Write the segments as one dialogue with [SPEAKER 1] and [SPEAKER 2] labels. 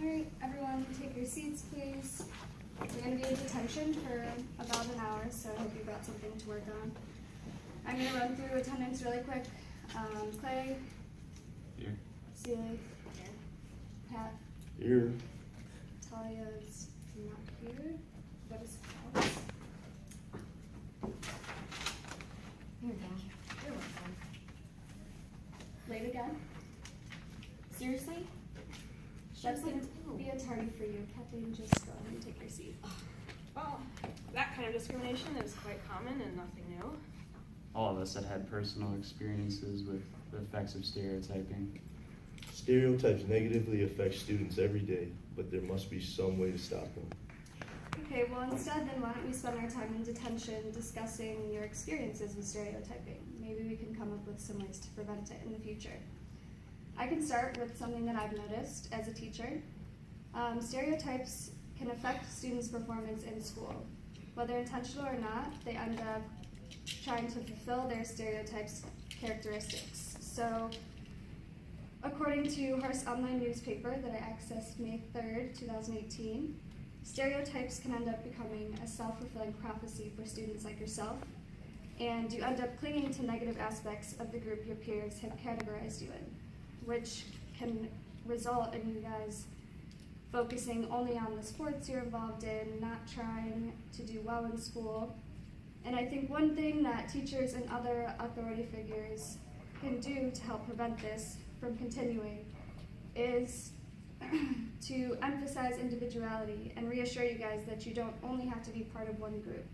[SPEAKER 1] Alright, everyone take your seats, please. We're going to be in detention for about an hour, so I hope you've got something to work on. I'm going to run through attendance really quick. Clay?
[SPEAKER 2] Here.
[SPEAKER 1] Sealy? Here. Pat?
[SPEAKER 2] Here.
[SPEAKER 1] Talia's not here. What is Alex? Here we go. You're welcome. Late again? Seriously? That's going to be a tardy for you. Kathleen, just go ahead and take your seat.
[SPEAKER 3] Well, that kind of discrimination is quite common and nothing new.
[SPEAKER 2] All of us that had personal experiences with the effects of stereotyping.
[SPEAKER 4] Stereotypes negatively affect students every day, but there must be some way to stop them.
[SPEAKER 1] Okay, well instead then why don't we spend our time in detention discussing your experiences with stereotyping. Maybe we can come up with some ways to prevent it in the future. I can start with something that I've noticed as a teacher. Stereotypes can affect students' performance in school. Whether intentional or not, they end up trying to fulfill their stereotypes characteristics. So, according to Hearst Online newspaper that I accessed May 3rd, 2018, stereotypes can end up becoming a self-fulfilling prophecy for students like yourself, and you end up clinging to negative aspects of the group your peers have categorized you in, which can result in you guys focusing only on the sports you're involved in, not trying to do well in school. And I think one thing that teachers and other authority figures can do to help prevent this from continuing is to emphasize individuality and reassure you guys that you don't only have to be part of one group.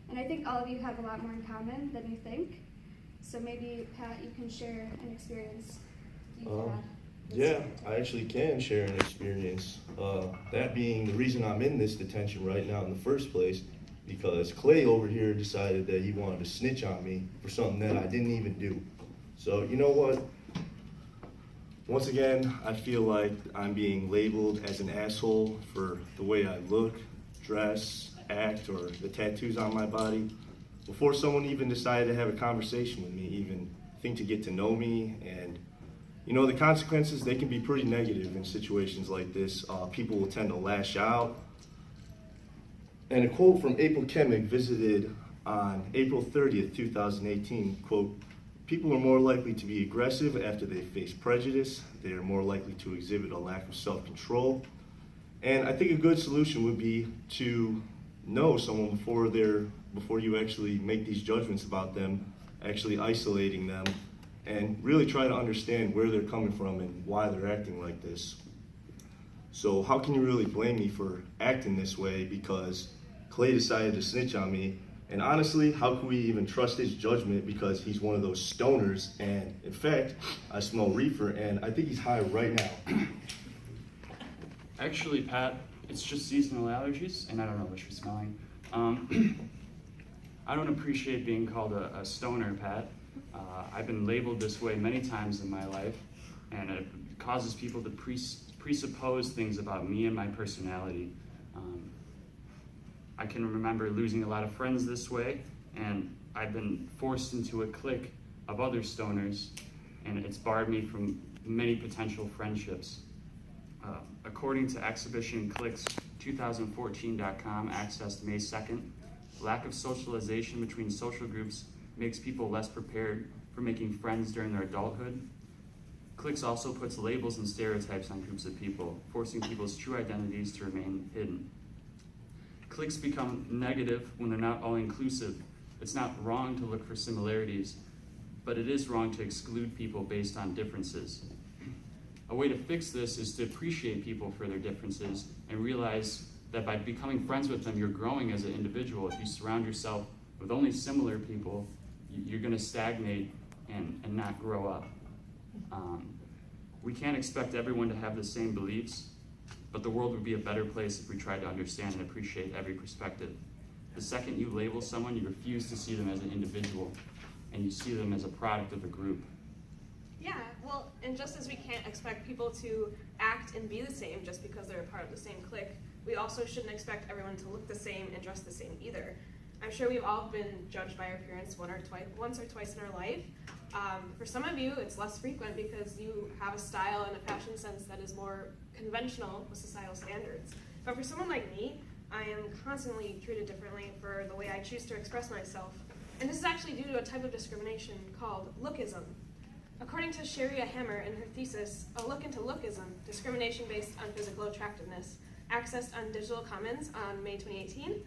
[SPEAKER 1] And I think all of you have a lot more in common than you think. So maybe, Pat, you can share an experience you've had.
[SPEAKER 4] Yeah, I actually can share an experience. That being the reason I'm in this detention right now in the first place, because Clay over here decided that he wanted to snitch on me for something that I didn't even do. So you know what? Once again, I feel like I'm being labeled as an asshole for the way I look, dress, act, or the tattoos on my body before someone even decided to have a conversation with me, even think to get to know me. And you know, the consequences, they can be pretty negative in situations like this. People will tend to lash out. And a quote from April Kemick, visited on April 30th, 2018, quote, "People are more likely to be aggressive after they face prejudice. They are more likely to exhibit a lack of self-control." And I think a good solution would be to know someone before you actually make these judgments about them, actually isolating them, and really try to understand where they're coming from and why they're acting like this. So how can you really blame me for acting this way because Clay decided to snitch on me? And honestly, how can we even trust his judgment because he's one of those stoners? And in fact, I smell reefer and I think he's high right now.
[SPEAKER 2] Actually, Pat, it's just seasonal allergies, and I don't know what you're smelling. I don't appreciate being called a stoner, Pat. I've been labeled this way many times in my life, and it causes people to presuppose things about me and my personality. I can remember losing a lot of friends this way, and I've been forced into a clique of other stoners, and it's barred me from many potential friendships. According to Exhibition Cliques 2014.com, accessed May 2nd, lack of socialization between social groups makes people less prepared for making friends during their adulthood. Cliques also puts labels and stereotypes on groups of people, forcing people's true identities to remain hidden. Cliques become negative when they're not all inclusive. It's not wrong to look for similarities, but it is wrong to exclude people based on differences. A way to fix this is to appreciate people for their differences and realize that by becoming friends with them, you're growing as an individual. If you surround yourself with only similar people, you're going to stagnate and not grow up. We can't expect everyone to have the same beliefs, but the world would be a better place if we tried to understand and appreciate every perspective. The second you label someone, you refuse to see them as an individual, and you see them as a product of a group.
[SPEAKER 3] Yeah, well, and just as we can't expect people to act and be the same just because they're a part of the same clique, we also shouldn't expect everyone to look the same and dress the same either. I'm sure we've all been judged by our appearance once or twice in our life, For some of you, it's less frequent because you have a style and a fashion sense that is more conventional with societal standards. But for someone like me, I am constantly treated differently for the way I choose to express myself. And this is actually due to a type of discrimination called lookism. According to Sharia Hammer in her thesis, A Look into Lookism, Discrimination Based on Physical Attractiveness, accessed on Digital Commons on May 2018,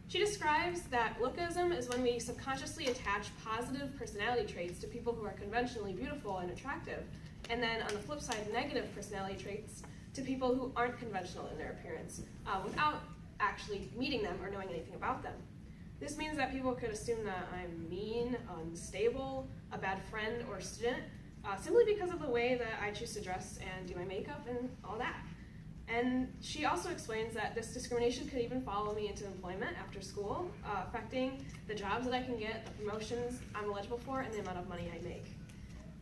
[SPEAKER 3] she describes that lookism is when we subconsciously attach positive personality traits to people who are conventionally beautiful and attractive, and then on the flip side, negative personality traits to people who aren't conventional in their appearance, without actually meeting them or knowing anything about them. This means that people could assume that I'm mean, unstable, a bad friend or student, simply because of the way that I choose to dress and do my makeup and all that. And she also explains that this discrimination could even follow me into employment after school, affecting the jobs that I can get, the promotions I'm eligible for, and the amount of money I make.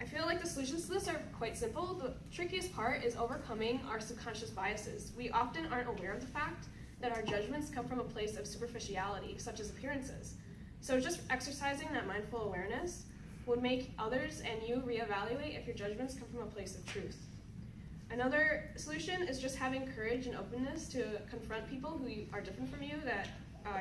[SPEAKER 3] I feel like the solutions to this are quite simple. The trickiest part is overcoming our subconscious biases. We often aren't aware of the fact that our judgments come from a place of superficiality, such as appearances. So just exercising that mindful awareness would make others and you reevaluate if your judgments come from a place of truth. Another solution is just having courage and openness to confront people who are different from you that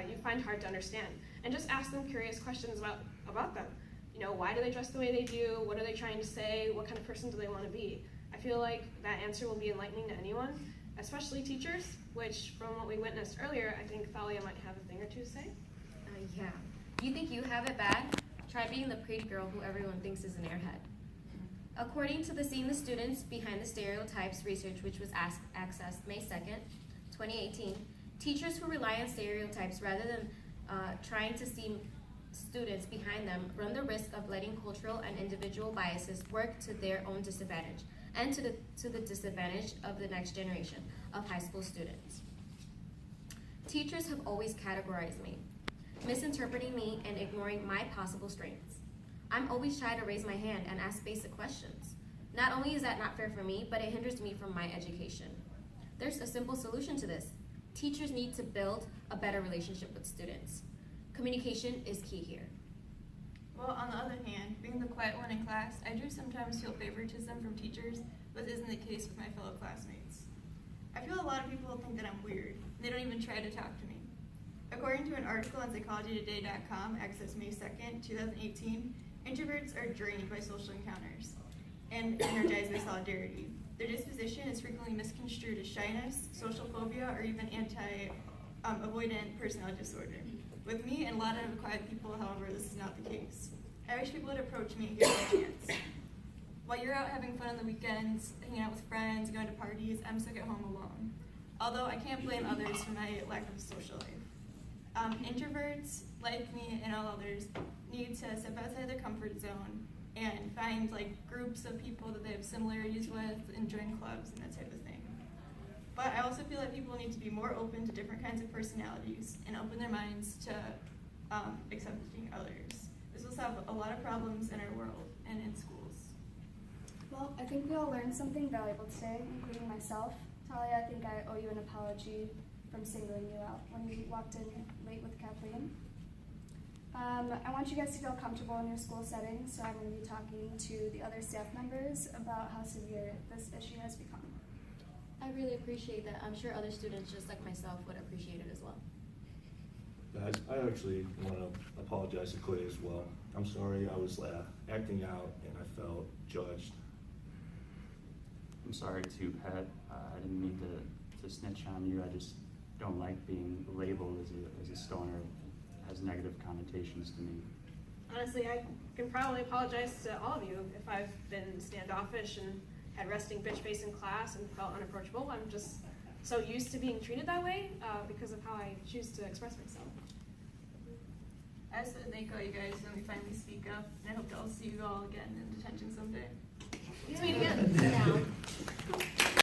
[SPEAKER 3] you find hard to understand, and just ask them curious questions about them. You know, why do they dress the way they do? What are they trying to say? What kind of person do they want to be? I feel like that answer will be enlightening to anyone, especially teachers, which from what we witnessed earlier, I think Thalia might have a thing or two to say.
[SPEAKER 5] Yeah. You think you have it bad? Try being the pretty girl who everyone thinks is an airhead. According to the Seeing the Students Behind the Stereotypes research, which was accessed May 2nd, 2018, teachers who rely on stereotypes rather than trying to see students behind them run the risk of letting cultural and individual biases work to their own disadvantage and to the disadvantage of the next generation of high school students. Teachers have always categorized me, misinterpreting me and ignoring my possible strengths. I'm always shy to raise my hand and ask basic questions. Not only is that not fair for me, but it hinders me from my education. There's a simple solution to this. Teachers need to build a better relationship with students. Communication is key here.
[SPEAKER 6] Well, on the other hand, being the quiet one in class, I do sometimes feel favoritism from teachers, but this isn't the case with my fellow classmates. I feel a lot of people think that I'm weird. They don't even try to talk to me. According to an article on psychologytoday.com, accessed May 2nd, 2018, introverts are drained by social encounters and energized by solidarity. Their disposition is frequently misconstrued as shyness, social phobia, or even avoidant personality disorder. With me and a lot of quiet people, however, this is not the case. I wish people would approach me and give me a chance. While you're out having fun on the weekends, hanging out with friends, going to parties, I'm stuck at home alone. Although I can't blame others for my lack of social life. Introverts, like me and all others, need to step outside their comfort zone and find groups of people that they have similarities with and join clubs and that type of thing. But I also feel that people need to be more open to different kinds of personalities and open their minds to accepting others. This will solve a lot of problems in our world and in schools.
[SPEAKER 1] Well, I think we all learned something valuable today, including myself. Talia, I think I owe you an apology from singling you out when you walked in late with Kathleen. I want you guys to feel comfortable in your school setting, so I'm going to be talking to the other staff members about how severe this issue has become.
[SPEAKER 5] I really appreciate that. I'm sure other students just like myself would appreciate it as well.
[SPEAKER 4] Guys, I actually want to apologize to Clay as well. I'm sorry I was acting out and I felt judged.
[SPEAKER 2] I'm sorry too, Pat. I didn't mean to snitch on you. I just don't like being labeled as a stoner. It has negative connotations to me.
[SPEAKER 3] Honestly, I can probably apologize to all of you if I've been standoffish and had resting bitch face in class and felt unapproachable. I'm just so used to being treated that way because of how I choose to express myself.
[SPEAKER 6] I just want to thank all you guys when we finally speak up, and I hope to all see you all again in detention someday.
[SPEAKER 3] Let's meet again.
[SPEAKER 5] Yeah.